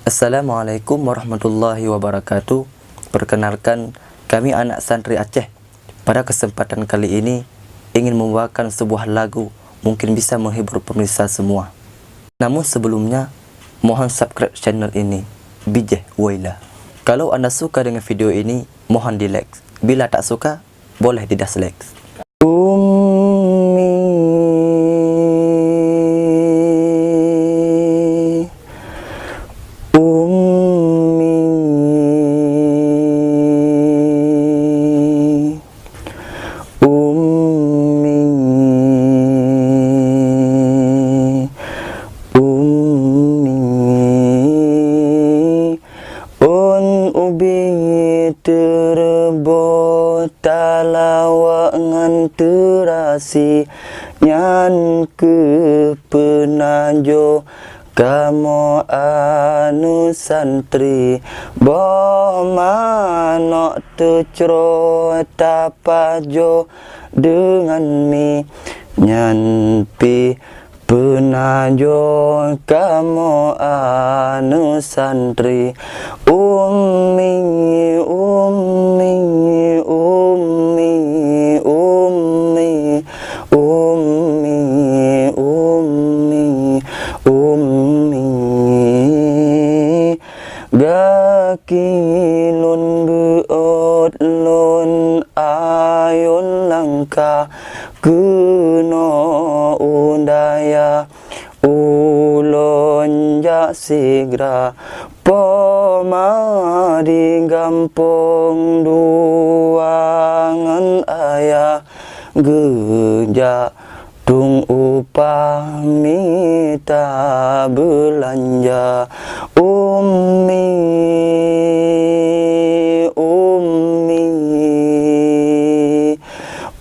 Assalamualaikum warahmatullahi wabarakatuh. Perkenalkan, kami anak santri Aceh. Pada kesempatan kali ini ingin membawakan sebuah lagu mungkin bisa menghibur pemirsa semua. Namun sebelumnya, mohon subscribe channel ini, Bijih Waila. Kalau anda suka dengan video ini, mohon di like. Bila tak suka, boleh di dislike. Terbo talawangan terasi nyan ke penajo kamu anu santri boh manok tecro tapajo dengan mi nyan pi penajo kamu anu santri ummi ummi ummi ummi ummi ummi ummi gakilun geot lon ayun langka kuno undaya ulon jak sigra pomadi gampong duangan ayah geja tung upah mita belanja ummi ummi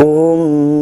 ummi